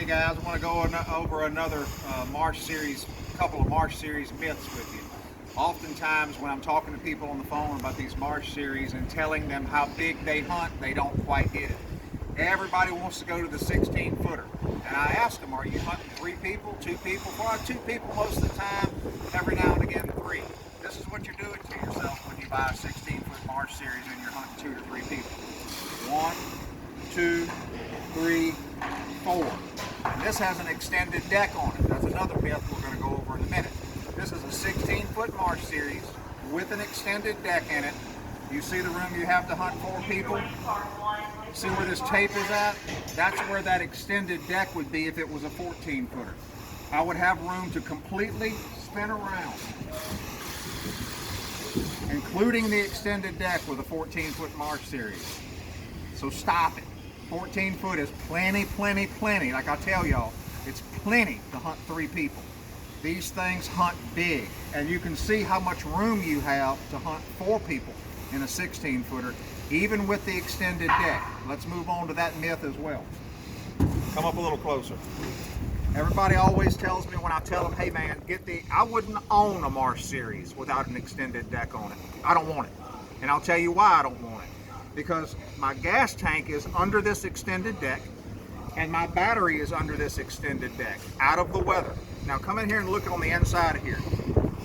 guys, I want to go over another Marsh Series, couple of Marsh Series myths with you. Oftentimes when I'm talking to people on the phone about these Marsh Series and telling them how big they hunt, they don't quite get it. Everybody wants to go to the 16-footer. And I ask them, are you hunting 3 people, 2 people? Well, 2 people most of the time, every now and again 3. This is what you're doing to yourself when you buy a 16-foot Marsh Series and you're hunting 2 to 3 people. 1, 2, 3, 4. And this has an extended deck on it. That's another myth we're going to go over in a minute. This is a 16-foot Marsh Series with an extended deck in it. You see the room you have to hunt 4 people? See where this tape is at? That's where that extended deck would be if it was a 14-footer. I would have room to completely spin around, including the extended deck with a 14-foot Marsh Series. So stop it. 14 foot is plenty, plenty, plenty. Like I tell y'all, it's plenty to hunt 3 people. These things hunt big, and you can see how much room you have to hunt 4 people in a 16-footer, even with the extended deck. Let's move on to that myth as well. Come up a little closer. Everybody always tells me when I tell them, hey man, I wouldn't own a Marsh Series without an extended deck on it. I don't want it. And I'll tell you why I don't want it. Because my gas tank is under this extended deck and my battery is under this extended deck, out of the weather. Now come in here and look on the inside of here.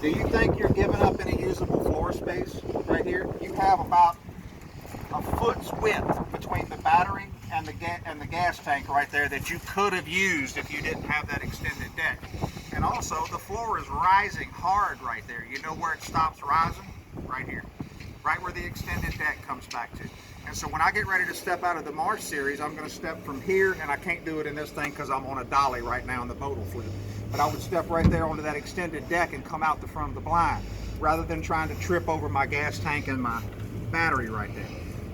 Do you think you're giving up any usable floor space right here? You have about a foot's width between the battery and the gas tank right there that you could have used if you didn't have that extended deck. And also the floor is rising hard right there. You know where it stops rising? Right here. Right where the extended deck comes back to. And so when I get ready to step out of the Marsh Series, I'm going to step from here, and I can't do it in this thing because I'm on a dolly right now and the boat will flip. But I would step right there onto that extended deck and come out the front of the blind, rather than trying to trip over my gas tank and my battery right there.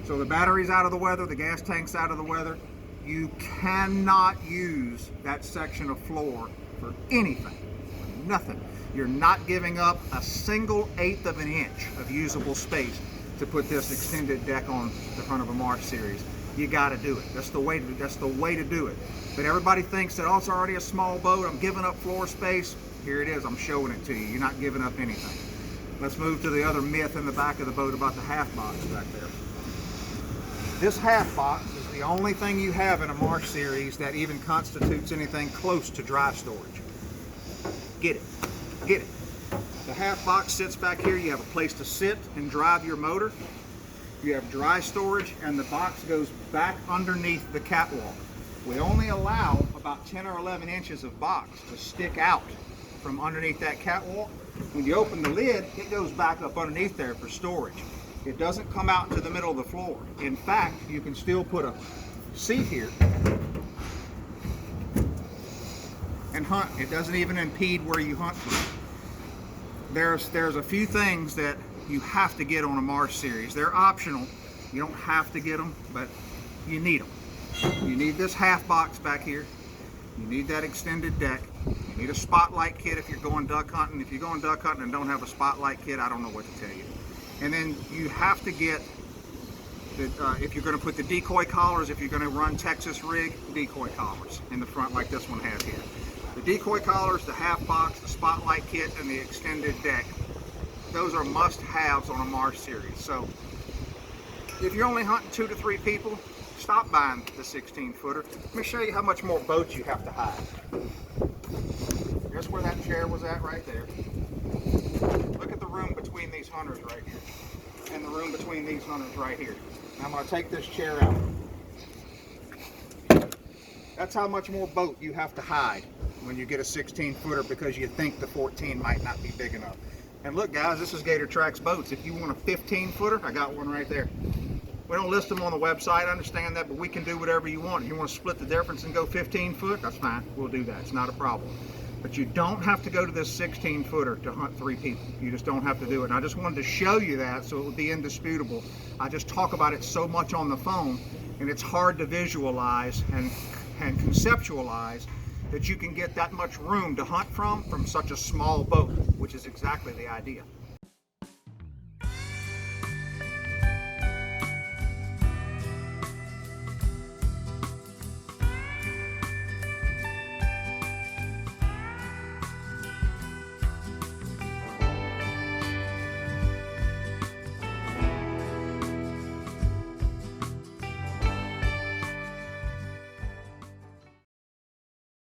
So the battery's out of the weather, the gas tank's out of the weather. You cannot use that section of floor for anything, nothing. You're not giving up a single 1/8 of an inch of usable space to put this extended deck on the front of a Marsh Series. You got to do it. That's the way to do it. But everybody thinks that, oh, it's already a small boat, I'm giving up floor space. Here it is, I'm showing it to you. You're not giving up anything. Let's move to the other myth in the back of the boat about the half box back there. This half box is the only thing you have in a Marsh Series that even constitutes anything close to dry storage. Get it. Get it. The half box sits back here. You have a place to sit and drive your motor. You have dry storage, and the box goes back underneath the catwalk. We only allow about 10 or 11 inches of box to stick out from underneath that catwalk. When you open the lid, it goes back up underneath there for storage. It doesn't come out into the middle of the floor. In fact, you can still put a seat here and hunt. It doesn't even impede where you hunt from. There's a few things that you have to get on a Marsh Series. They're optional. You don't have to get them, but you need them. You need this half box back here. You need that extended deck. You need a spotlight kit if you're going duck hunting. If you're going duck hunting and don't have a spotlight kit, I don't know what to tell you. And then you have to get, if you're going to put the decoy collars, if you're going to run Texas rig, decoy collars in the front like this one has here. The decoy collars, the half box, the spotlight kit, and the extended deck, those are must-haves on a Marsh Series. So if you're only hunting 2 to 3 people, stop buying the 16-footer. Let me show you how much more boats you have to hide. Guess where that chair was at right there. Look at the room between these hunters right here, and the room between these hunters right here. Now I'm going to take this chair out. That's how much more boat you have to hide when you get a 16-footer because you think the 14 might not be big enough. And look guys, this is Gator Trax boats. If you want a 15-footer, I got one right there. We don't list them on the website, I understand that, but we can do whatever you want. If you want to split the difference and go 15-foot, that's fine. We'll do that. It's not a problem. But you don't have to go to this 16-footer to hunt 3 people. You just don't have to do it. And I just wanted to show you that so it would be indisputable. I just talk about it so much on the phone, and it's hard to visualize and conceptualize that you can get that much room to hunt from such a small boat, which is exactly the idea.